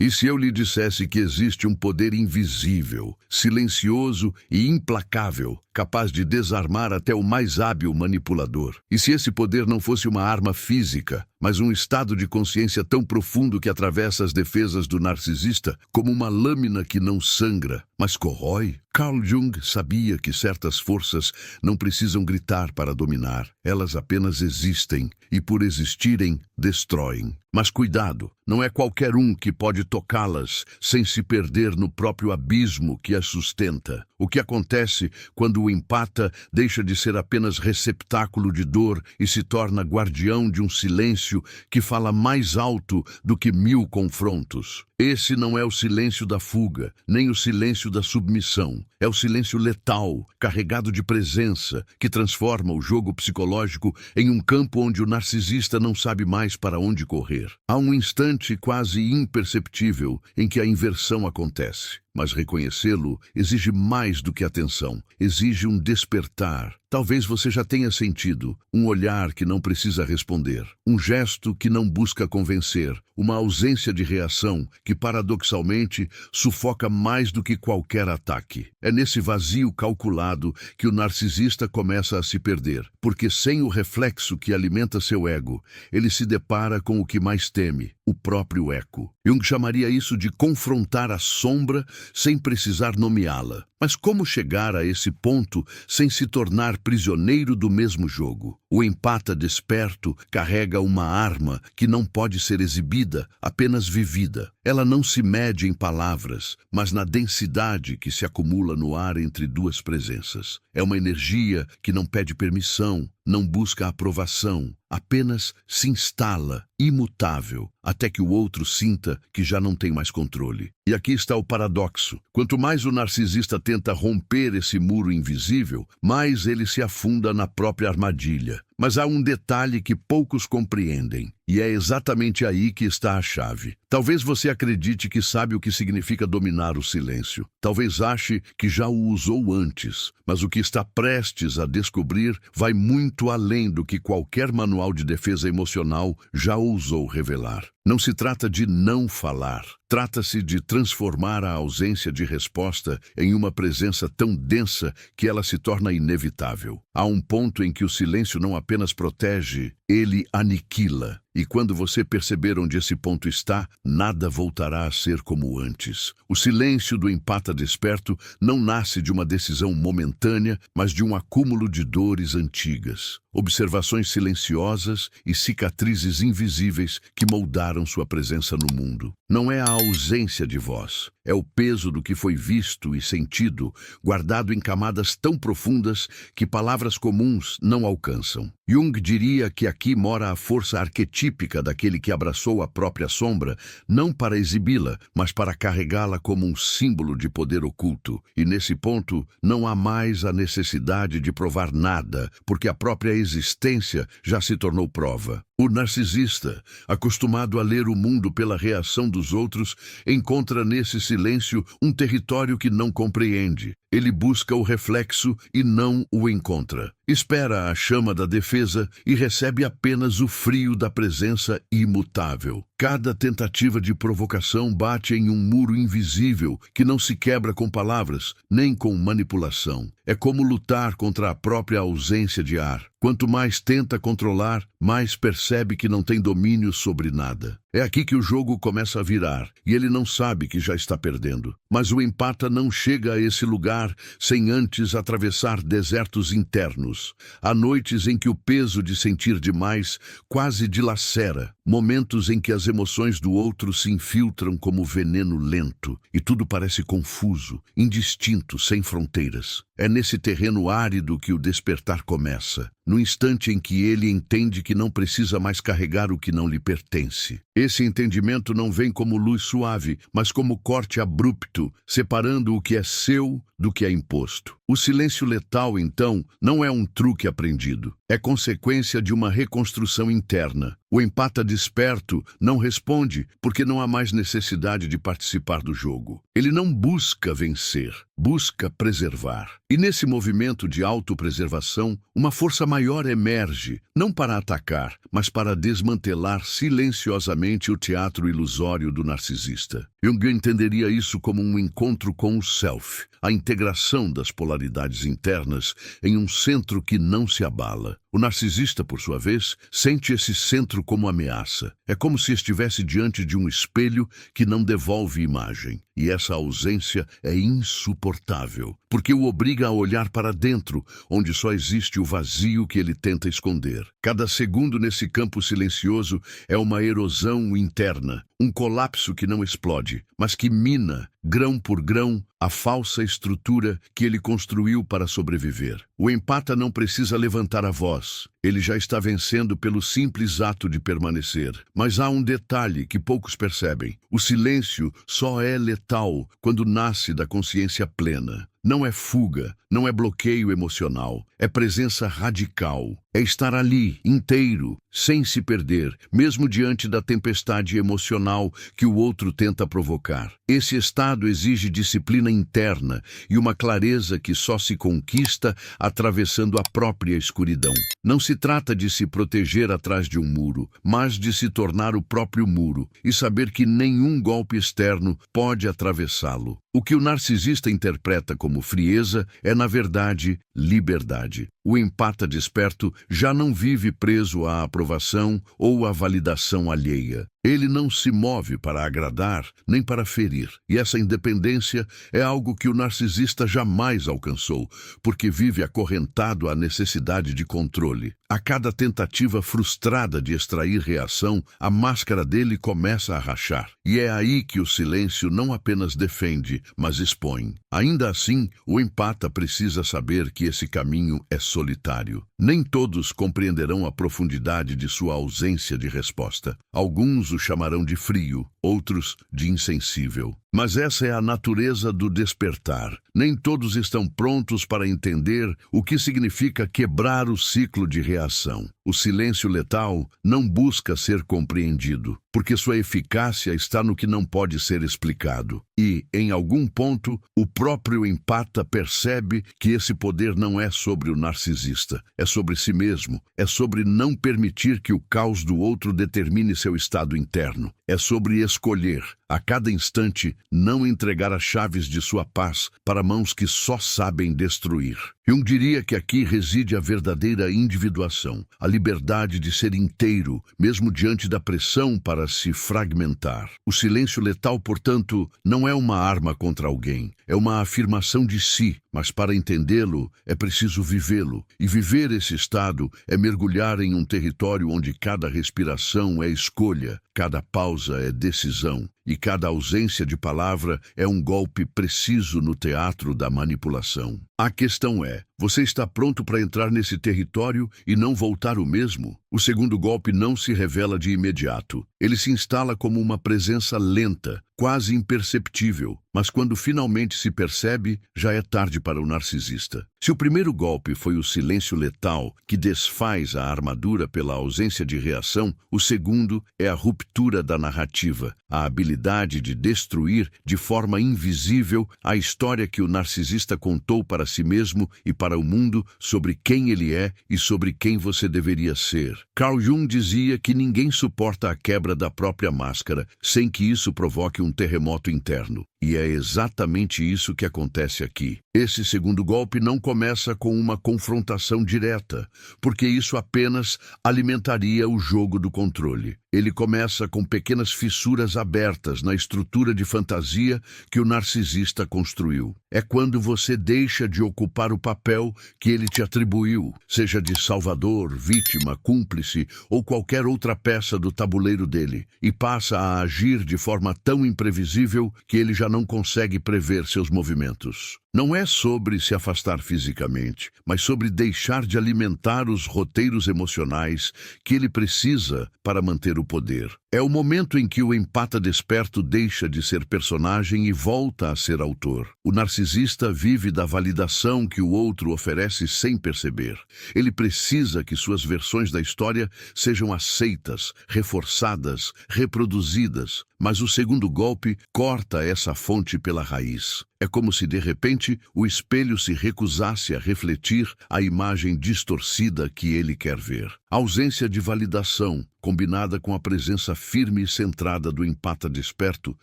E se eu lhe dissesse que existe um poder invisível, silencioso e implacável, capaz de desarmar até o mais hábil manipulador? E se esse poder não fosse uma arma física, mas um estado de consciência tão profundo que atravessa as defesas do narcisista como uma lâmina que não sangra, mas corrói? Carl Jung sabia que certas forças não precisam gritar para dominar, elas apenas existem e, por existirem, destroem. Mas cuidado, não é qualquer um que pode tocá-las sem se perder no próprio abismo que as sustenta. O que acontece quando o empata deixa de ser apenas receptáculo de dor e se torna guardião de um silêncio que fala mais alto do que 1000 confrontos? Esse não é o silêncio da fuga, nem o silêncio da submissão. É o silêncio letal, carregado de presença, que transforma o jogo psicológico em um campo onde o narcisista não sabe mais para onde correr. Há um instante quase imperceptível em que a inversão acontece. Mas reconhecê-lo exige mais do que atenção, exige um despertar. Talvez você já tenha sentido um olhar que não precisa responder, um gesto que não busca convencer, uma ausência de reação que, paradoxalmente, sufoca mais do que qualquer ataque. É nesse vazio calculado que o narcisista começa a se perder, porque sem o reflexo que alimenta seu ego, ele se depara com o que mais teme, o próprio eco. Jung chamaria isso de confrontar a sombra sem precisar nomeá-la. Mas como chegar a esse ponto sem se tornar prisioneiro do mesmo jogo? O empata desperto carrega uma arma que não pode ser exibida, apenas vivida. Ela não se mede em palavras, mas na densidade que se acumula no ar entre duas presenças. É uma energia que não pede permissão, não busca aprovação, apenas se instala, imutável, até que o outro sinta que já não tem mais controle. E aqui está o paradoxo. Quanto mais o narcisista tenta romper esse muro invisível, mais ele se afunda na própria armadilha. Mas há um detalhe que poucos compreendem, e é exatamente aí que está a chave. Talvez você acredite que sabe o que significa dominar o silêncio. Talvez ache que já o usou antes, mas o que está prestes a descobrir vai muito além do que qualquer manual de defesa emocional já ousou revelar. Não se trata de não falar. Trata-se de transformar a ausência de resposta em uma presença tão densa que ela se torna inevitável. Há um ponto em que o silêncio não apenas protege, ele aniquila. E quando você perceber onde esse ponto está, nada voltará a ser como antes. O silêncio do empata desperto não nasce de uma decisão momentânea, mas de um acúmulo de dores antigas. Observações silenciosas e cicatrizes invisíveis que moldaram sua presença no mundo. Não é a ausência de voz, é o peso do que foi visto e sentido, guardado em camadas tão profundas que palavras comuns não alcançam. Jung diria que aqui mora a força arquetípica daquele que abraçou a própria sombra, não para exibi-la, mas para carregá-la como um símbolo de poder oculto. E nesse ponto, não há mais a necessidade de provar nada, porque a própria existência já se tornou prova. O narcisista, acostumado a ler o mundo pela reação dos outros, encontra nesse silêncio um território que não compreende. Ele busca o reflexo e não o encontra. Espera a chama da defesa e recebe apenas o frio da presença imutável. Cada tentativa de provocação bate em um muro invisível que não se quebra com palavras, nem com manipulação. É como lutar contra a própria ausência de ar. Quanto mais tenta controlar, mais percebe que não tem domínio sobre nada. É aqui que o jogo começa a virar, e ele não sabe que já está perdendo. Mas o empata não chega a esse lugar sem antes atravessar desertos internos. Há noites em que o peso de sentir demais quase dilacera, momentos em que as emoções do outro se infiltram como veneno lento, e tudo parece confuso, indistinto, sem fronteiras. É nesse terreno árido que o despertar começa, no instante em que ele entende que não precisa mais carregar o que não lhe pertence. Esse entendimento não vem como luz suave, mas como corte abrupto, separando o que é seu do que é imposto. O silêncio letal, então, não é um truque aprendido. É consequência de uma reconstrução interna. O empata desperto não responde porque não há mais necessidade de participar do jogo. Ele não busca vencer, busca preservar. E nesse movimento de autopreservação, uma força maior emerge, não para atacar, mas para desmantelar silenciosamente o teatro ilusório do narcisista. Jung entenderia isso como um encontro com o self, a integração das polaridades internas em um centro que não se abala. O narcisista, por sua vez, sente esse centro como ameaça. É como se estivesse diante de um espelho que não devolve imagem. E essa ausência é insuportável, porque o obriga a olhar para dentro, onde só existe o vazio que ele tenta esconder. Cada segundo nesse campo silencioso é uma erosão interna, um colapso que não explode, mas que mina, grão por grão, a falsa estrutura que ele construiu para sobreviver. O empata não precisa levantar a voz. Ele já está vencendo pelo simples ato de permanecer. Mas há um detalhe que poucos percebem. O silêncio só é letal quando nasce da consciência plena. Não é fuga, não é bloqueio emocional, é presença radical. É estar ali, inteiro, sem se perder, mesmo diante da tempestade emocional que o outro tenta provocar. Esse estado exige disciplina interna e uma clareza que só se conquista atravessando a própria escuridão. Não se trata de se proteger atrás de um muro, mas de se tornar o próprio muro e saber que nenhum golpe externo pode atravessá-lo. O que o narcisista interpreta como frieza é, na verdade, liberdade. O empata desperto já não vive preso à aprovação ou à validação alheia. Ele não se move para agradar nem para ferir. E essa independência é algo que o narcisista jamais alcançou, porque vive acorrentado à necessidade de controle. A cada tentativa frustrada de extrair reação, a máscara dele começa a rachar. E é aí que o silêncio não apenas defende, mas expõe. Ainda assim, o empata precisa saber que esse caminho é solitário. Nem todos compreenderão a profundidade de sua ausência de resposta. Alguns o chamarão de frio, outros de insensível. Mas essa é a natureza do despertar. Nem todos estão prontos para entender o que significa quebrar o ciclo de reação. O silêncio letal não busca ser compreendido, porque sua eficácia está no que não pode ser explicado. E, em algum ponto, o próprio empata percebe que esse poder não é sobre o narcisista, é sobre si mesmo, é sobre não permitir que o caos do outro determine seu estado interno. É sobre escolher, a cada instante, não entregar as chaves de sua paz para mãos que só sabem destruir. Jung diria que aqui reside a verdadeira individuação, a liberdade de ser inteiro, mesmo diante da pressão para se fragmentar. O silêncio letal, portanto, não é uma arma contra alguém, é uma afirmação de si, mas para entendê-lo é preciso vivê-lo. E viver esse estado é mergulhar em um território onde cada respiração é escolha, cada pausa é decisão, e cada ausência de palavra é um golpe preciso no teatro da manipulação. A questão é, você está pronto para entrar nesse território e não voltar o mesmo? O segundo golpe não se revela de imediato. Ele se instala como uma presença lenta, quase imperceptível, mas quando finalmente se percebe, já é tarde para o narcisista. Se o primeiro golpe foi o silêncio letal, que desfaz a armadura pela ausência de reação, o segundo é a ruptura da narrativa, a habilidade de destruir de forma invisível a história que o narcisista contou para si mesmo e para o mundo sobre quem ele é e sobre quem você deveria ser. Carl Jung dizia que ninguém suporta a quebra da própria máscara sem que isso provoque um terremoto interno. E é exatamente isso que acontece aqui. Esse segundo golpe não começa com uma confrontação direta, porque isso apenas alimentaria o jogo do controle. Ele começa com pequenas fissuras abertas na estrutura de fantasia que o narcisista construiu. É quando você deixa de ocupar o papel que ele te atribuiu, seja de salvador, vítima, cúmplice ou qualquer outra peça do tabuleiro dele, e passa a agir de forma tão imprevisível que ele já não consegue prever seus movimentos. Não é sobre se afastar fisicamente, mas sobre deixar de alimentar os roteiros emocionais que ele precisa para manter o poder. É o momento em que o empata desperto deixa de ser personagem e volta a ser autor. O narcisista vive da validação que o outro oferece sem perceber. Ele precisa que suas versões da história sejam aceitas, reforçadas, reproduzidas. Mas o segundo golpe corta essa fonte pela raiz. É como se, de repente, o espelho se recusasse a refletir a imagem distorcida que ele quer ver. A ausência de validação, combinada com a presença firme e centrada do empata desperto,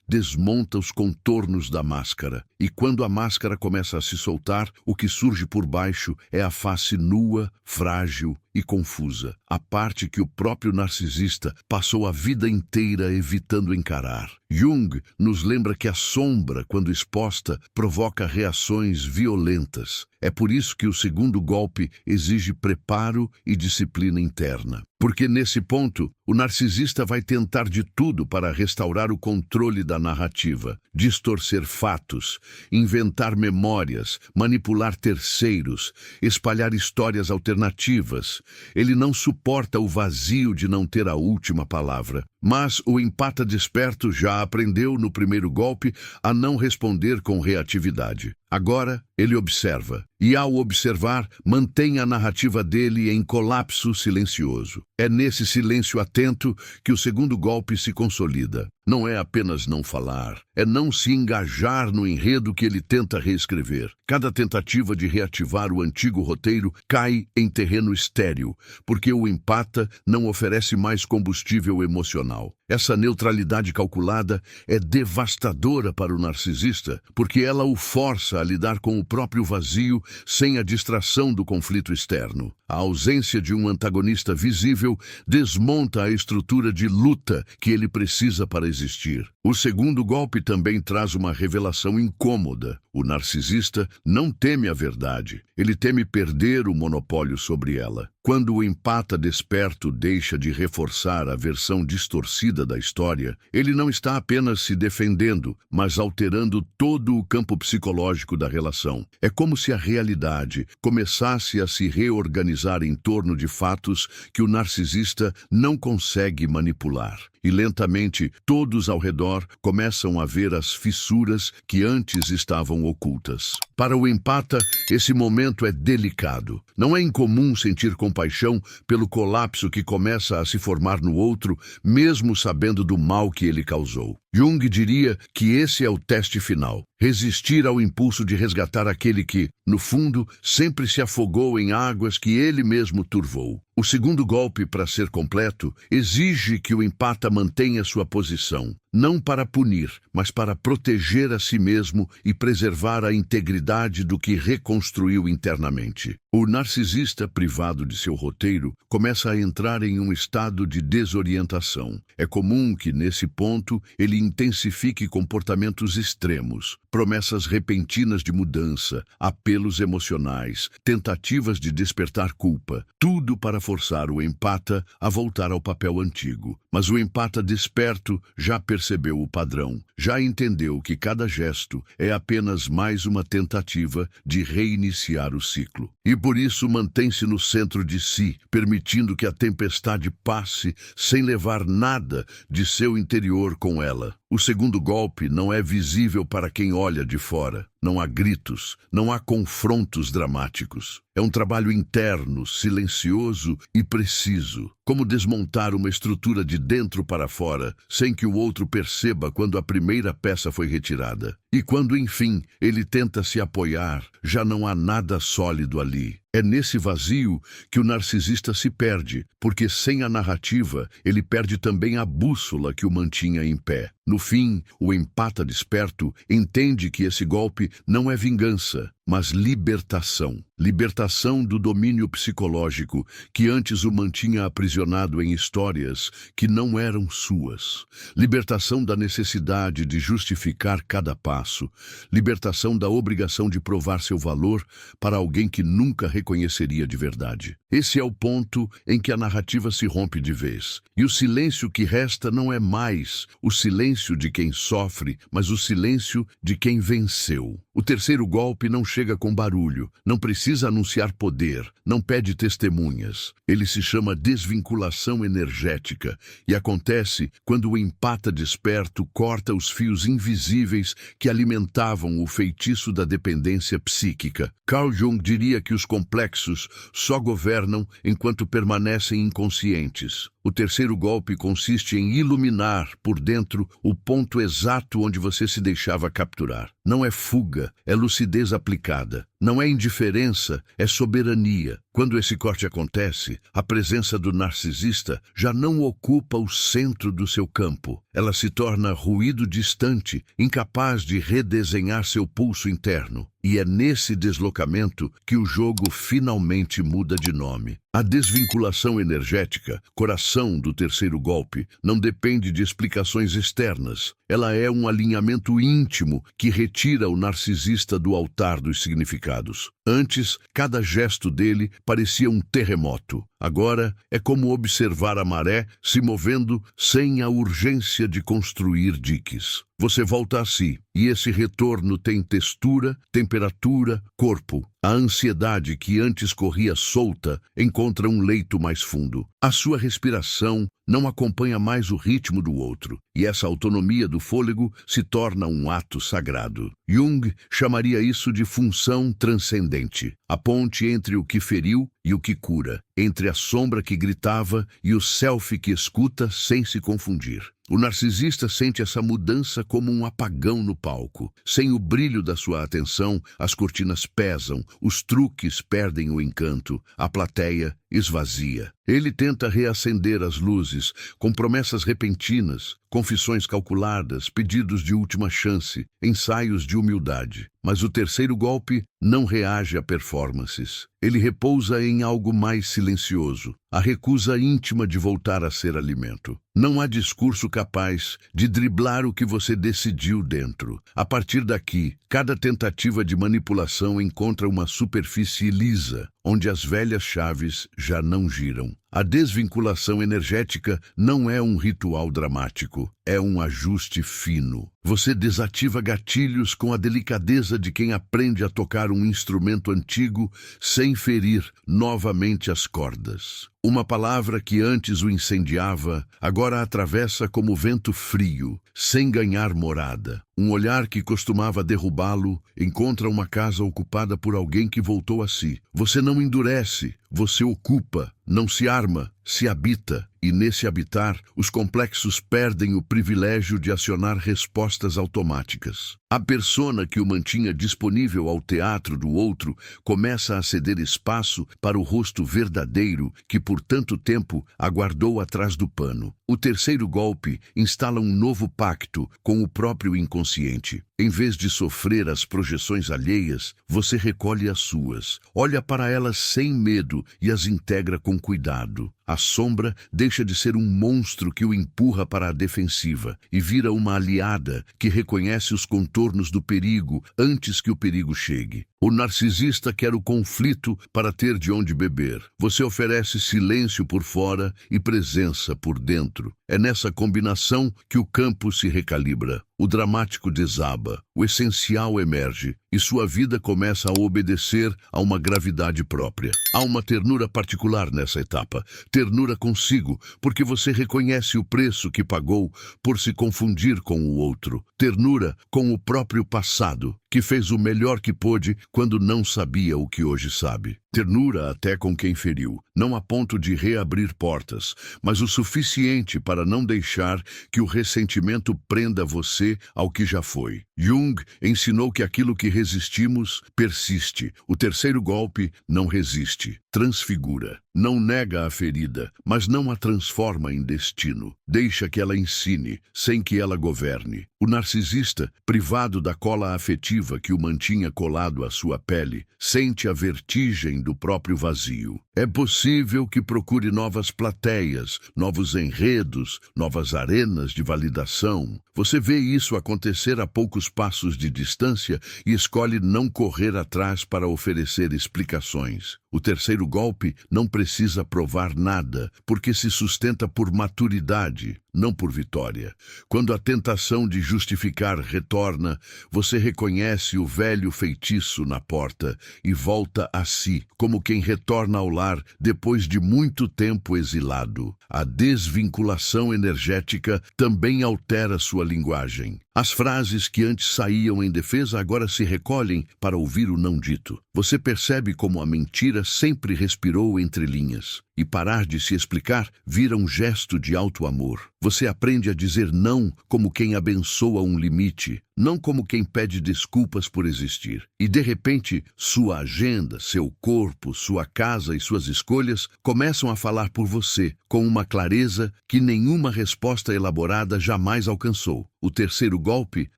desmonta os contornos da máscara. E quando a máscara começa a se soltar, o que surge por baixo é a face nua, frágil e confusa. A parte que o próprio narcisista passou a vida inteira evitando encarar. Jung nos lembra que a sombra, quando exposta, provoca reações violentas. É por isso que o segundo golpe exige preparo e disciplina interna. Porque nesse ponto, o narcisista vai tentar de tudo para restaurar o controle da narrativa, distorcer fatos, inventar memórias, manipular terceiros, espalhar histórias alternativas. Ele não suporta o vazio de não ter a última palavra. Mas o empata desperto já aprendeu no primeiro golpe a não responder com reatividade. Agora, ele observa, e ao observar, mantém a narrativa dele em colapso silencioso. É nesse silêncio atento que o segundo golpe se consolida. Não é apenas não falar, é não se engajar no enredo que ele tenta reescrever. Cada tentativa de reativar o antigo roteiro cai em terreno estéril, porque o empata não oferece mais combustível emocional. Essa neutralidade calculada é devastadora para o narcisista, porque ela o força a lidar com o próprio vazio sem a distração do conflito externo. A ausência de um antagonista visível desmonta a estrutura de luta que ele precisa para existir. O segundo golpe também traz uma revelação incômoda. O narcisista não teme a verdade, ele teme perder o monopólio sobre ela. Quando o empata desperto deixa de reforçar a versão distorcida da história, ele não está apenas se defendendo, mas alterando todo o campo psicológico da relação. É como se a realidade começasse a se reorganizar em torno de fatos que o narcisista não consegue manipular. E lentamente, todos ao redor começam a ver as fissuras que antes estavam ocultas. Para o empata, esse momento é delicado. Não é incomum sentir compaixão pelo colapso que começa a se formar no outro, mesmo sabendo do mal que ele causou. Jung diria que esse é o teste final. Resistir ao impulso de resgatar aquele que, no fundo, sempre se afogou em águas que ele mesmo turvou. O segundo golpe, para ser completo, exige que o empata mantenha sua posição, não para punir, mas para proteger a si mesmo e preservar a integridade do que reconstruiu internamente. O narcisista, privado de seu roteiro, começa a entrar em um estado de desorientação. É comum que, nesse ponto, ele intensifique comportamentos extremos, promessas repentinas de mudança, apelos emocionais, tentativas de despertar culpa, tudo para forçar o empata a voltar ao papel antigo. Mas o empata desperto já percebeu o padrão, já entendeu que cada gesto é apenas mais uma tentativa de reiniciar o ciclo. E por isso mantém-se no centro de si, permitindo que a tempestade passe sem levar nada de seu interior com ela. O segundo golpe não é visível para quem olha de fora. Não há gritos, não há confrontos dramáticos. É um trabalho interno, silencioso e preciso. Como desmontar uma estrutura de dentro para fora, sem que o outro perceba quando a primeira peça foi retirada. E quando, enfim, ele tenta se apoiar, já não há nada sólido ali. É nesse vazio que o narcisista se perde, porque sem a narrativa, ele perde também a bússola que o mantinha em pé. No fim, o empata desperto entende que esse golpe não é vingança, mas libertação. Libertação do domínio psicológico que antes o mantinha aprisionado em histórias que não eram suas. Libertação da necessidade de justificar cada passo. Libertação da obrigação de provar seu valor para alguém que nunca reconheceria de verdade. Esse é o ponto em que a narrativa se rompe de vez. E o silêncio que resta não é mais o silêncio de quem sofre, mas o silêncio de quem venceu. O terceiro golpe não chega chega com barulho, não precisa anunciar poder, não pede testemunhas. Ele se chama desvinculação energética e acontece quando o empata desperto corta os fios invisíveis que alimentavam o feitiço da dependência psíquica. Carl Jung diria que os complexos só governam enquanto permanecem inconscientes. O terceiro golpe consiste em iluminar por dentro o ponto exato onde você se deixava capturar. Não é fuga, é lucidez aplicada. Não é indiferença, é soberania. Quando esse corte acontece, a presença do narcisista já não ocupa o centro do seu campo. Ela se torna ruído distante, incapaz de redesenhar seu pulso interno. E é nesse deslocamento que o jogo finalmente muda de nome. A desvinculação energética, coração do terceiro golpe, não depende de explicações externas. Ela é um alinhamento íntimo que retira o narcisista do altar dos significados. Antes, cada gesto dele parecia um terremoto. Agora, é como observar a maré se movendo sem a urgência de construir diques. Você volta a si, e esse retorno tem textura, temperatura, corpo. A ansiedade que antes corria solta encontra um leito mais fundo. A sua respiração não acompanha mais o ritmo do outro, e essa autonomia do fôlego se torna um ato sagrado. Jung chamaria isso de função transcendente, a ponte entre o que feriu e o que cura, entre a sombra que gritava e o self que escuta sem se confundir. O narcisista sente essa mudança como um apagão no palco. Sem o brilho da sua atenção, as cortinas pesam, os truques perdem o encanto, a plateia esvazia. Ele tenta reacender as luzes, com promessas repentinas, confissões calculadas, pedidos de última chance, ensaios de humildade. Mas o terceiro golpe não reage a performances. Ele repousa em algo mais silencioso, a recusa íntima de voltar a ser alimento. Não há discurso capaz de driblar o que você decidiu dentro. A partir daqui, cada tentativa de manipulação encontra uma superfície lisa, onde as velhas chaves já não giram. A desvinculação energética não é um ritual dramático, é um ajuste fino. Você desativa gatilhos com a delicadeza de quem aprende a tocar um instrumento antigo sem ferir novamente as cordas. Uma palavra que antes o incendiava, agora atravessa como vento frio, sem ganhar morada. Um olhar que costumava derrubá-lo encontra uma casa ocupada por alguém que voltou a si. Você não endurece, você ocupa, não se arma, se habita. E nesse habitar, os complexos perdem o privilégio de acionar respostas automáticas. A persona que o mantinha disponível ao teatro do outro começa a ceder espaço para o rosto verdadeiro que por tanto tempo aguardou atrás do pano. O terceiro golpe instala um novo pacto com o próprio inconsciente. Em vez de sofrer as projeções alheias, você recolhe as suas, olha para elas sem medo e as integra com cuidado. A sombra deixa de ser um monstro que o empurra para a defensiva e vira uma aliada que reconhece os contornos do perigo antes que o perigo chegue. O narcisista quer o conflito para ter de onde beber. Você oferece silêncio por fora e presença por dentro. É nessa combinação que o campo se recalibra. O dramático desaba, o essencial emerge e sua vida começa a obedecer a uma gravidade própria. Há uma ternura particular nessa etapa, ternura consigo, porque você reconhece o preço que pagou por se confundir com o outro. Ternura com o próprio passado, que fez o melhor que pôde quando não sabia o que hoje sabe. Ternura até com quem feriu, não a ponto de reabrir portas, mas o suficiente para não deixar que o ressentimento prenda você ao que já foi. Jung ensinou que aquilo que resistimos persiste. O terceiro golpe não resiste, transfigura. Não nega a ferida, mas não a transforma em destino. Deixa que ela ensine, sem que ela governe. O narcisista, privado da cola afetiva que o mantinha colado à sua pele, sente a vertigem do próprio vazio. É possível que procure novas plateias, novos enredos, novas arenas de validação. Você vê isso acontecer a poucos passos de distância e escolhe não correr atrás para oferecer explicações. O terceiro golpe não precisa provar nada, porque se sustenta por maturidade, não por vitória. Quando a tentação de justificar retorna, você reconhece o velho feitiço na porta e volta a si, como quem retorna ao lar depois de muito tempo exilado. A desvinculação energética também altera sua linguagem. As frases que antes saíam em defesa agora se recolhem para ouvir o não dito. Você percebe como a mentira sempre respirou entre linhas. E parar de se explicar vira um gesto de alto amor. Você aprende a dizer não como quem abençoa um limite, não como quem pede desculpas por existir. E de repente, sua agenda, seu corpo, sua casa e suas escolhas começam a falar por você, com uma clareza que nenhuma resposta elaborada jamais alcançou. O terceiro golpe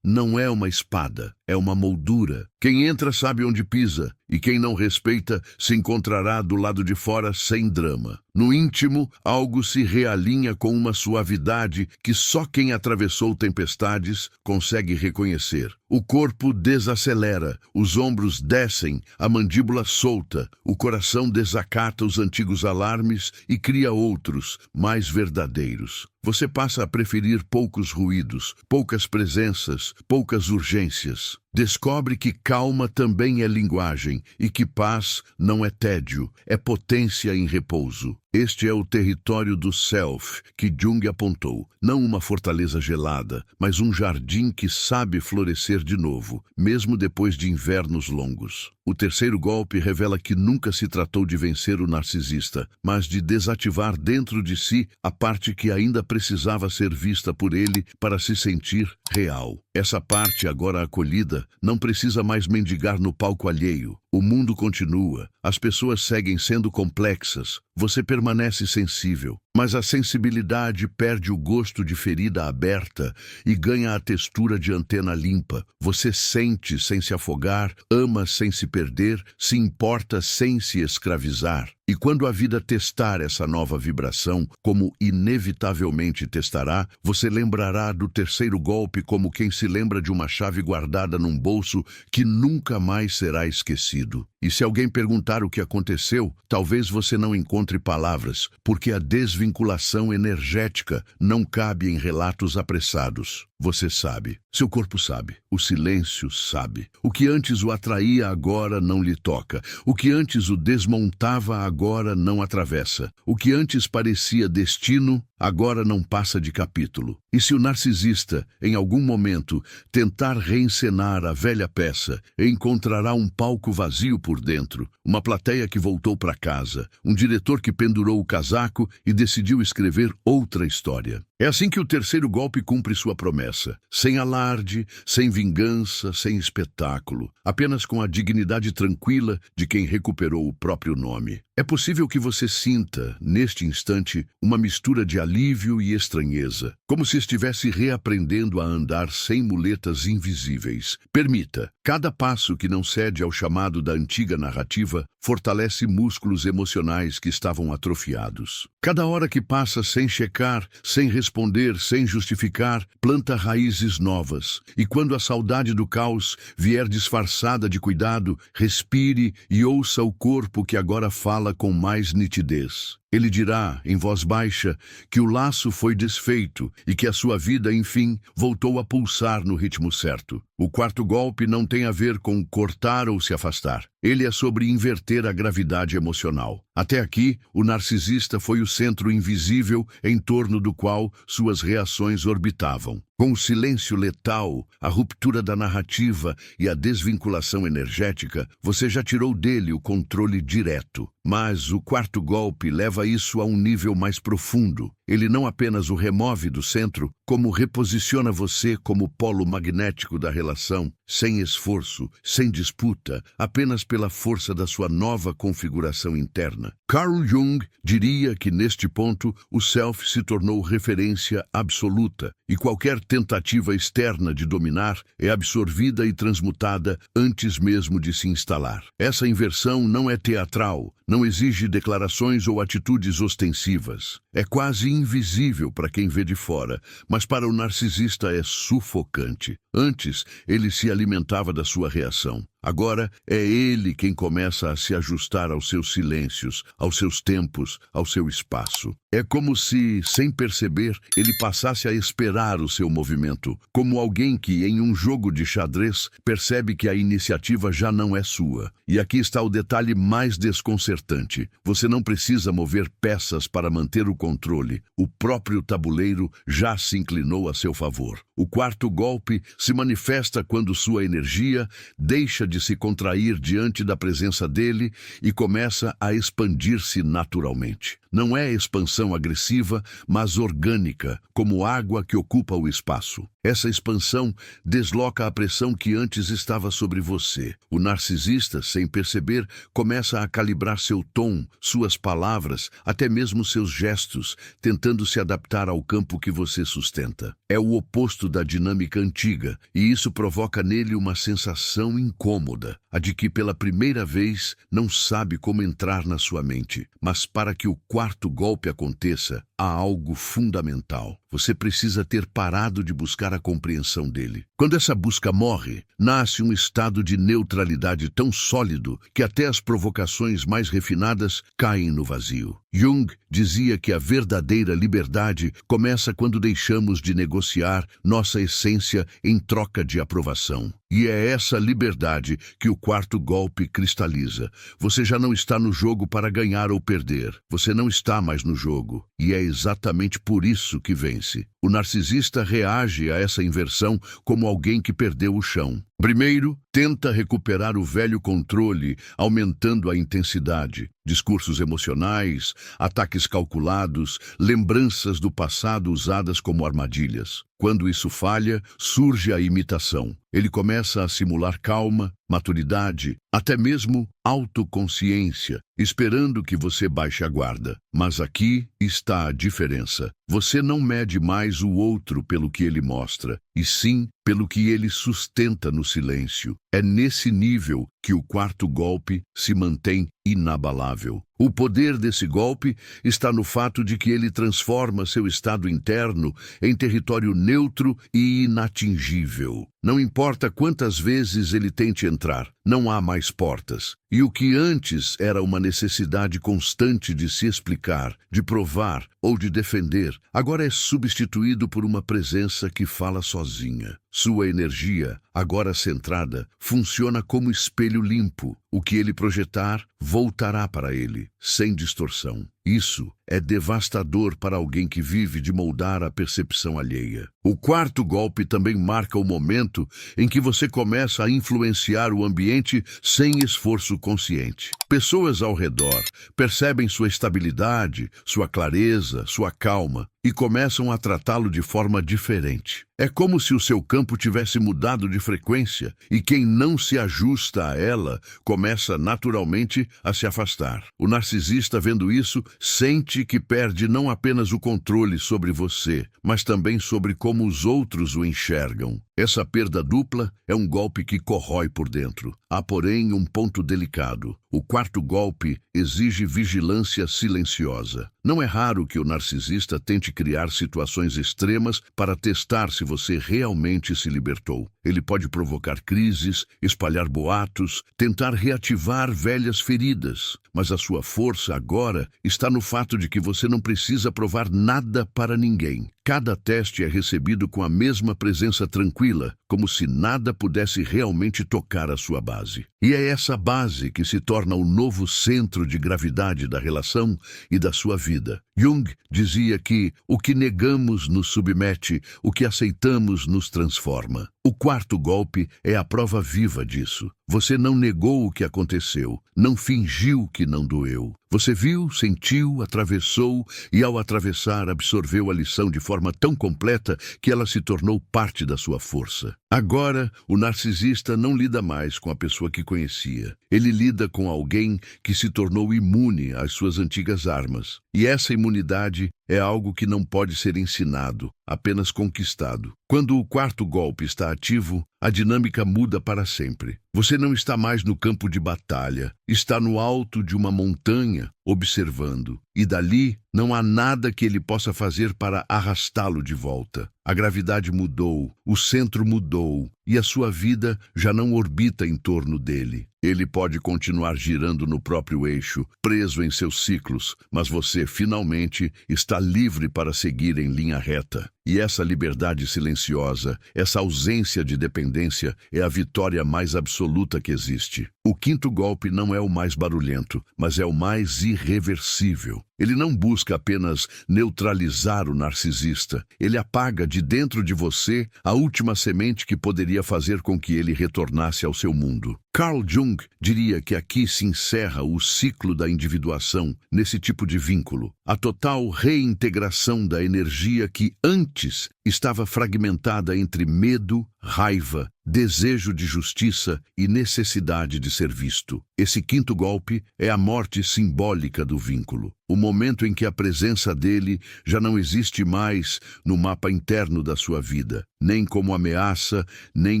não é uma espada, é uma moldura. Quem entra sabe onde pisa, e quem não respeita se encontrará do lado de fora sem drama. No íntimo, algo se realinha com uma suavidade que só quem atravessou tempestades consegue reconhecer. O corpo desacelera, os ombros descem, a mandíbula solta, o coração desacata os antigos alarmes e cria outros, mais verdadeiros. Você passa a preferir poucos ruídos, poucas presenças, poucas urgências. Descobre que calma também é linguagem e que paz não é tédio, é potência em repouso. Este é o território do Self que Jung apontou, não uma fortaleza gelada, mas um jardim que sabe florescer de novo, mesmo depois de invernos longos. O terceiro golpe revela que nunca se tratou de vencer o narcisista, mas de desativar dentro de si a parte que ainda precisava ser vista por ele para se sentir real. Essa parte, agora acolhida, não precisa mais mendigar no palco alheio. O mundo continua, as pessoas seguem sendo complexas, você permanece sensível, mas a sensibilidade perde o gosto de ferida aberta e ganha a textura de antena limpa. Você sente sem se afogar, ama sem se perder, se importa sem se escravizar. E quando a vida testar essa nova vibração, como inevitavelmente testará, você lembrará do terceiro golpe como quem se lembra de uma chave guardada num bolso que nunca mais será esquecido. E se alguém perguntar o que aconteceu, talvez você não encontre palavras, porque a desvinculação energética não cabe em relatos apressados. Você sabe, seu corpo sabe, o silêncio sabe. O que antes o atraía agora não lhe toca. O que antes o desmontava agora não atravessa. O que antes parecia destino, agora não passa de capítulo. E se o narcisista, em algum momento, tentar reencenar a velha peça, encontrará um palco vazio por dentro, uma plateia que voltou para casa, um diretor que pendurou o casaco e decidiu escrever outra história. É assim que o terceiro golpe cumpre sua promessa, sem alarde, sem vingança, sem espetáculo, apenas com a dignidade tranquila de quem recuperou o próprio nome. É possível que você sinta, neste instante, uma mistura de alívio e estranheza, como se estivesse reaprendendo a andar sem muletas invisíveis. Permita, cada passo que não cede ao chamado da antiga narrativa fortalece músculos emocionais que estavam atrofiados. Cada hora que passa sem checar, sem responder, sem justificar, planta raízes novas. E quando a saudade do caos vier disfarçada de cuidado, respire e ouça o corpo que agora fala com mais nitidez. Ele dirá, em voz baixa, que o laço foi desfeito e que a sua vida, enfim, voltou a pulsar no ritmo certo. O quarto golpe não tem a ver com cortar ou se afastar. Ele é sobre inverter a gravidade emocional. Até aqui, o narcisista foi o centro invisível em torno do qual suas reações orbitavam. Com o silêncio letal, a ruptura da narrativa e a desvinculação energética, você já tirou dele o controle direto. Mas o quarto golpe leva isso a um nível mais profundo. Ele não apenas o remove do centro, como reposiciona você como polo magnético da relação, sem esforço, sem disputa, apenas pela força da sua nova configuração interna. Carl Jung diria que neste ponto o Self se tornou referência absoluta e qualquer tentativa externa de dominar é absorvida e transmutada antes mesmo de se instalar. Essa inversão não é teatral, não exige declarações ou atitudes ostensivas. É quase invisível para quem vê de fora, mas para o narcisista é sufocante. Antes, ele se alimentava da sua reação. Agora é ele quem começa a se ajustar aos seus silêncios, aos seus tempos, ao seu espaço. É como se, sem perceber, ele passasse a esperar o seu movimento, como alguém que, em um jogo de xadrez, percebe que a iniciativa já não é sua. E aqui está o detalhe mais desconcertante. Você não precisa mover peças para manter o controle. O próprio tabuleiro já se inclinou a seu favor. O quarto golpe se manifesta quando sua energia deixa de se contrair diante da presença dele e começa a expandir-se naturalmente. Não é expansão agressiva, mas orgânica, como água que ocupa o espaço. Essa expansão desloca a pressão que antes estava sobre você. O narcisista, sem perceber, começa a calibrar seu tom, suas palavras, até mesmo seus gestos, tentando se adaptar ao campo que você sustenta. É o oposto da dinâmica antiga, e isso provoca nele uma sensação incômoda, a de que pela primeira vez não sabe como entrar na sua mente. Mas para que o quarto golpe aconteça, há algo fundamental. Você precisa ter parado de buscar a compreensão dele. Quando essa busca morre, nasce um estado de neutralidade tão sólido que até as provocações mais refinadas caem no vazio. Jung dizia que a verdadeira liberdade começa quando deixamos de negociar nossa essência em troca de aprovação. E é essa liberdade que o quarto golpe cristaliza. Você já não está no jogo para ganhar ou perder. Você não está mais no jogo. E é exatamente por isso que vence. O narcisista reage a essa inversão como alguém que perdeu o chão. Primeiro, tenta recuperar o velho controle, aumentando a intensidade. Discursos emocionais, ataques calculados, lembranças do passado usadas como armadilhas. Quando isso falha, surge a imitação. Ele começa a simular calma, maturidade, até mesmo autoconsciência, esperando que você baixe a guarda. Mas aqui está a diferença. Você não mede mais o outro pelo que ele mostra, e sim pelo que ele sustenta no silêncio. É nesse nível que o quarto golpe se mantém inabalável. O poder desse golpe está no fato de que ele transforma seu estado interno em território neutro e inatingível. Não importa quantas vezes ele tente entrar, não há mais portas. E o que antes era uma necessidade constante de se explicar, de provar ou de defender, agora é substituído por uma presença que fala sozinha. Sua energia, agora centrada, funciona como espelho limpo. O que ele projetar, voltará para ele, sem distorção. Isso é devastador para alguém que vive de moldar a percepção alheia. O quarto golpe também marca o momento em que você começa a influenciar o ambiente sem esforço consciente. Pessoas ao redor percebem sua estabilidade, sua clareza, sua calma e começam a tratá-lo de forma diferente. É como se o seu campo tivesse mudado de frequência e quem não se ajusta a ela começa naturalmente a se afastar. O narcisista, vendo isso, sente que perde não apenas o controle sobre você, mas também sobre como os outros o enxergam. Essa perda dupla é um golpe que corrói por dentro. Há, porém, um ponto delicado. O quarto golpe exige vigilância silenciosa. Não é raro que o narcisista tente criar situações extremas para testar se você realmente se libertou. Ele pode provocar crises, espalhar boatos, tentar reativar velhas feridas. Mas a sua força agora está no fato de que você não precisa provar nada para ninguém. Cada teste é recebido com a mesma presença tranquila, como se nada pudesse realmente tocar a sua base. E é essa base que se torna o novo centro de gravidade da relação e da sua vida. Jung dizia que o que negamos nos submete, o que aceitamos nos transforma. O quarto golpe é a prova viva disso. Você não negou o que aconteceu, não fingiu que não doeu. Você viu, sentiu, atravessou e, ao atravessar, absorveu a lição de forma tão completa que ela se tornou parte da sua força. Agora, o narcisista não lida mais com a pessoa que conhecia. Ele lida com alguém que se tornou imune às suas antigas armas. E essa imunidade é algo que não pode ser ensinado, apenas conquistado. Quando o quarto golpe está ativo, a dinâmica muda para sempre. Você não está mais no campo de batalha, está no alto de uma montanha, observando, e dali não há nada que ele possa fazer para arrastá-lo de volta. A gravidade mudou, o centro mudou, e a sua vida já não orbita em torno dele. Ele pode continuar girando no próprio eixo, preso em seus ciclos, mas você, finalmente, está livre para seguir em linha reta. E essa liberdade silenciosa, essa ausência de dependência, é a vitória mais absoluta que existe. O quinto golpe não é o mais barulhento, mas é o mais irreversível. Ele não busca apenas neutralizar o narcisista. Ele apaga de dentro de você a última semente que poderia fazer com que ele retornasse ao seu mundo. Carl Jung diria que aqui se encerra o ciclo da individuação nesse tipo de vínculo. A total reintegração da energia que antes estava fragmentada entre medo, raiva, desejo de justiça e necessidade de ser visto. Esse quinto golpe é a morte simbólica do vínculo. O momento em que a presença dele já não existe mais no mapa interno da sua vida, nem como ameaça, nem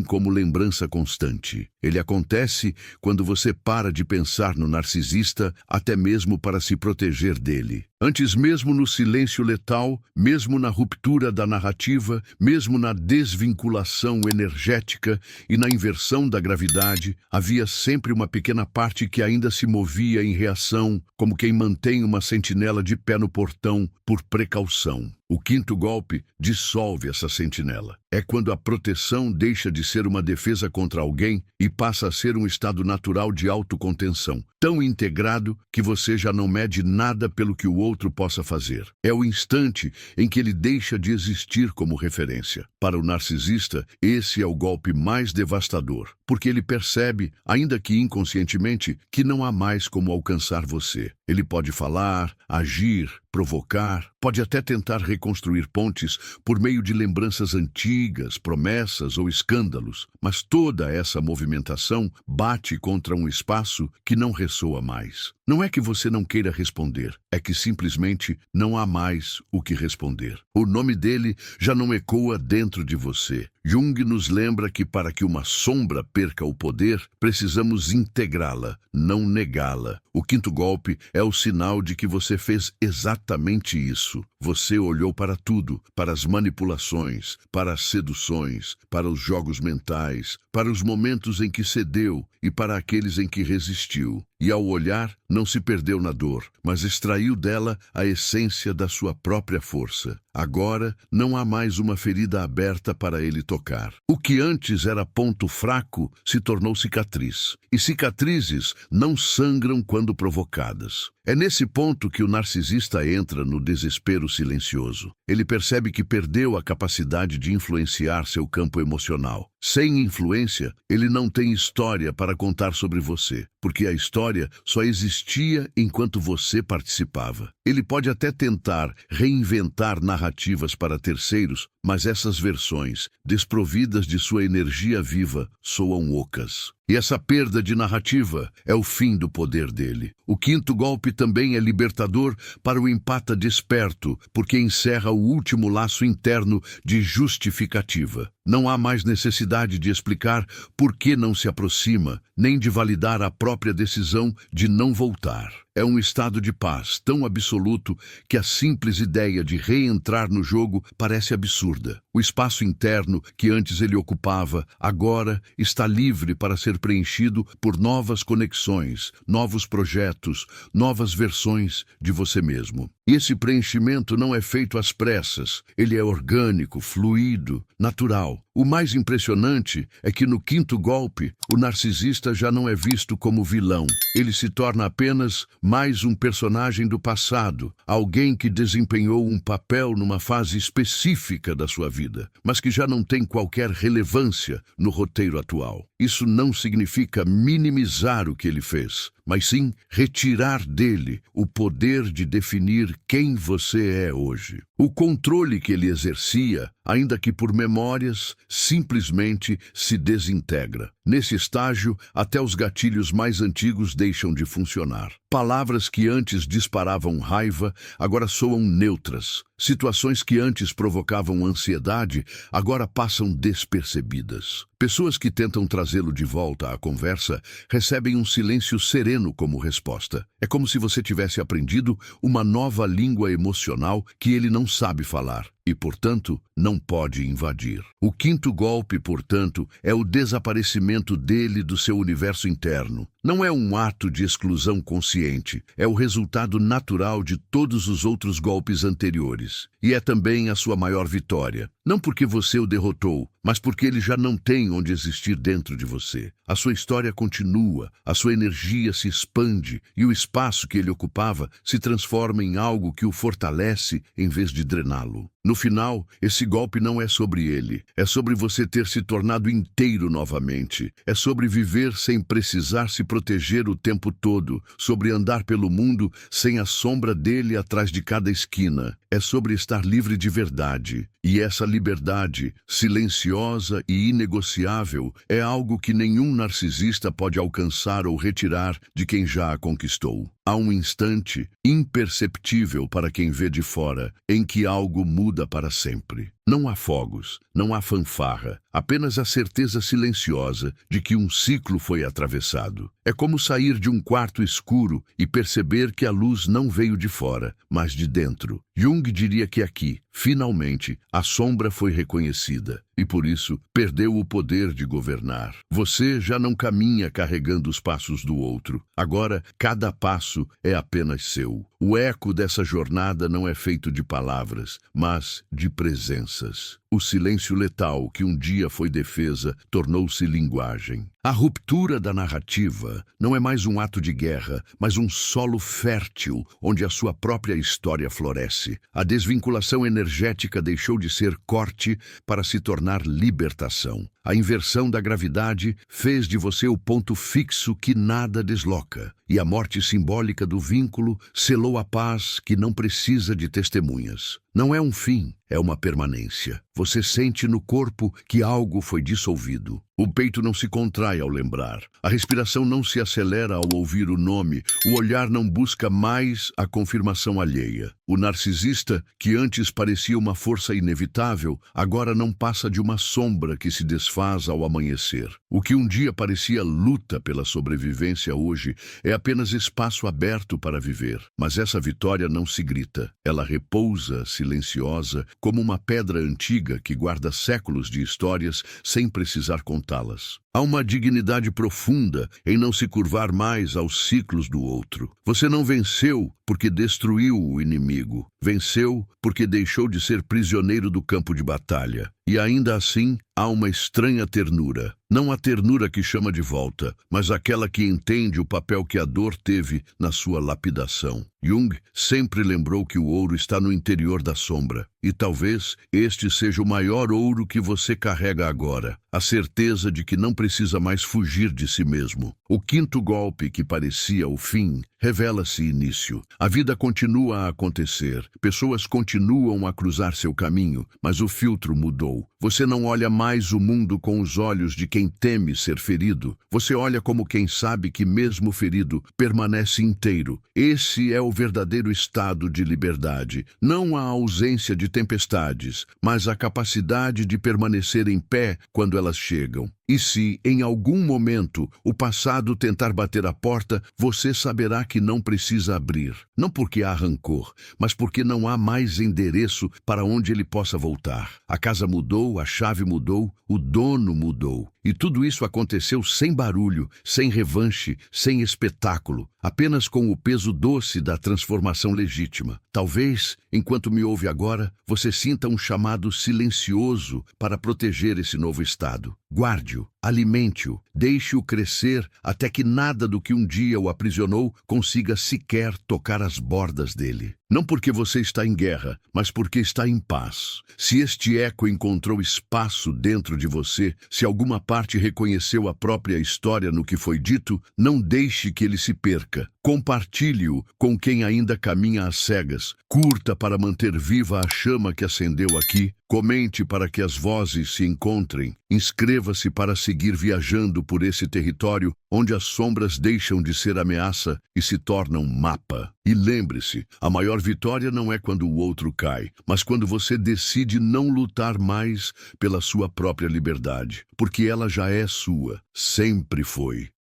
como lembrança constante. Ele acontece quando você para de pensar no narcisista, até mesmo para se proteger dele. Antes mesmo no silêncio letal, mesmo na ruptura da narrativa, mesmo na desvinculação energética e na inversão da gravidade, havia sempre uma pequena parte que ainda se movia em reação, como quem mantém uma sentinela de pé no portão por precaução. O quinto golpe dissolve essa sentinela. É quando a proteção deixa de ser uma defesa contra alguém e passa a ser um estado natural de autocontenção, tão integrado que você já não mede nada pelo que o outro possa fazer. É o instante em que ele deixa de existir como referência. Para o narcisista, esse é o golpe mais devastador, porque ele percebe, ainda que inconscientemente, que não há mais como alcançar você. Ele pode falar, agir, provocar, pode até tentar reconstruir pontes por meio de lembranças antigas, promessas ou escândalos, mas toda essa movimentação bate contra um espaço que não ressoa mais. Não é que você não queira responder, é que simplesmente não há mais o que responder. O nome dele já não ecoa dentro de você. Jung nos lembra que para que uma sombra perca o poder, precisamos integrá-la, não negá-la. O quinto golpe é o sinal de que você fez exatamente isso. Você olhou para tudo, para as manipulações, para as seduções, para os jogos mentais, para os momentos em que cedeu e para aqueles em que resistiu. E ao olhar, não se perdeu na dor, mas extraiu dela a essência da sua própria força. Agora, não há mais uma ferida aberta para ele tocar. O que antes era ponto fraco se tornou cicatriz. E cicatrizes não sangram quando provocadas. É nesse ponto que o narcisista entra no desespero silencioso. Ele percebe que perdeu a capacidade de influenciar seu campo emocional. Sem influência, ele não tem história para contar sobre você, porque a história só existia enquanto você participava. Ele pode até tentar reinventar narrativas para terceiros, mas essas versões, desprovidas de sua energia viva, soam ocas. E essa perda de narrativa é o fim do poder dele. O quinto golpe também é libertador para o empata desperto, porque encerra o último laço interno de justificativa. Não há mais necessidade de explicar por que não se aproxima, nem de validar a própria decisão de não voltar. É um estado de paz tão absoluto que a simples ideia de reentrar no jogo parece absurda. O espaço interno que antes ele ocupava, agora está livre para ser preenchido por novas conexões, novos projetos, novas versões de você mesmo. E esse preenchimento não é feito às pressas, ele é orgânico, fluido, natural. O mais impressionante é que no quinto golpe, o narcisista já não é visto como vilão. Ele se torna apenas mais um personagem do passado, alguém que desempenhou um papel numa fase específica da sua vida, mas que já não tem qualquer relevância no roteiro atual. Isso não significa minimizar o que ele fez, mas sim retirar dele o poder de definir quem você é hoje. O controle que ele exercia, ainda que por memórias, simplesmente se desintegra. Nesse estágio, até os gatilhos mais antigos deixam de funcionar. Palavras que antes disparavam raiva, agora soam neutras. Situações que antes provocavam ansiedade, agora passam despercebidas. Pessoas que tentam trazê-lo de volta à conversa recebem um silêncio sereno como resposta. É como se você tivesse aprendido uma nova língua emocional que ele não sabe falar e, portanto, não pode invadir. O quinto golpe, portanto, é o desaparecimento dele do seu universo interno. Não é um ato de exclusão consciente, é o resultado natural de todos os outros golpes anteriores. E é também a sua maior vitória. Não porque você o derrotou, mas porque ele já não tem onde existir dentro de você. A sua história continua, a sua energia se expande e o espaço que ele ocupava se transforma em algo que o fortalece em vez de drená-lo. No final, esse golpe não é sobre ele, é sobre você ter se tornado inteiro novamente, é sobre viver sem precisar se proteger o tempo todo, sobre andar pelo mundo sem a sombra dele atrás de cada esquina, é sobre estar livre de verdade. E essa liberdade, silenciosa e inegociável, é algo que nenhum narcisista pode alcançar ou retirar de quem já a conquistou. Há um instante, imperceptível para quem vê de fora, em que algo muda para sempre. Não há fogos, não há fanfarra, apenas a certeza silenciosa de que um ciclo foi atravessado. É como sair de um quarto escuro e perceber que a luz não veio de fora, mas de dentro. Jung diria que aqui, finalmente, a sombra foi reconhecida e, por isso, perdeu o poder de governar. Você já não caminha carregando os passos do outro. Agora, cada passo é apenas seu. O eco dessa jornada não é feito de palavras, mas de presenças. O silêncio letal que um dia foi defesa tornou-se linguagem. A ruptura da narrativa não é mais um ato de guerra, mas um solo fértil onde a sua própria história floresce. A desvinculação energética deixou de ser corte para se tornar libertação. A inversão da gravidade fez de você o ponto fixo que nada desloca. E a morte simbólica do vínculo selou a paz que não precisa de testemunhas. Não é um fim, é uma permanência. Você sente no corpo que algo foi dissolvido. O peito não se contrai ao lembrar. A respiração não se acelera ao ouvir o nome. O olhar não busca mais a confirmação alheia. O narcisista, que antes parecia uma força inevitável, agora não passa de uma sombra que se desfaz ao amanhecer. O que um dia parecia luta pela sobrevivência hoje é apenas espaço aberto para viver. Mas essa vitória não se grita. Ela repousa, silenciosa, como uma pedra antiga que guarda séculos de histórias sem precisar contá-las. Há uma dignidade profunda em não se curvar mais aos ciclos do outro. Você não venceu porque destruiu o inimigo. Venceu porque deixou de ser prisioneiro do campo de batalha. E ainda assim, há uma estranha ternura. Não a ternura que chama de volta, mas aquela que entende o papel que a dor teve na sua lapidação. Jung sempre lembrou que o ouro está no interior da sombra. E talvez este seja o maior ouro que você carrega agora. A certeza de que não precisa mais fugir de si mesmo. O quinto golpe, que parecia o fim, revela-se início. A vida continua a acontecer. Pessoas continuam a cruzar seu caminho, mas o filtro mudou. Você não olha mais o mundo com os olhos de quem teme ser ferido. Você olha como quem sabe que, mesmo ferido, permanece inteiro. Esse é o verdadeiro estado de liberdade. Não a ausência de tempestades, mas a capacidade de permanecer em pé quando elas chegam. E se, em algum momento, o passado tentar bater a porta, você saberá que não precisa abrir. Não porque há rancor, mas porque não há mais endereço para onde ele possa voltar. A casa mudou, a chave mudou, o dono mudou. E tudo isso aconteceu sem barulho, sem revanche, sem espetáculo, apenas com o peso doce da transformação legítima. Talvez, enquanto me ouve agora, você sinta um chamado silencioso para proteger esse novo estado. Guarde-o, alimente-o, deixe-o crescer até que nada do que um dia o aprisionou consiga sequer tocar as bordas dele. Não porque você está em guerra, mas porque está em paz. Se este eco encontrou espaço dentro de você, se alguma parte reconheceu a própria história no que foi dito, não deixe que ele se perca. Compartilhe-o com quem ainda caminha às cegas. Curta para manter viva a chama que acendeu aqui. Comente para que as vozes se encontrem. Inscreva-se para seguir viajando por esse território onde as sombras deixam de ser ameaça e se tornam mapa. E lembre-se, a maior vitória não é quando o outro cai, mas quando você decide não lutar mais pela sua própria liberdade, porque ela já é sua, sempre foi.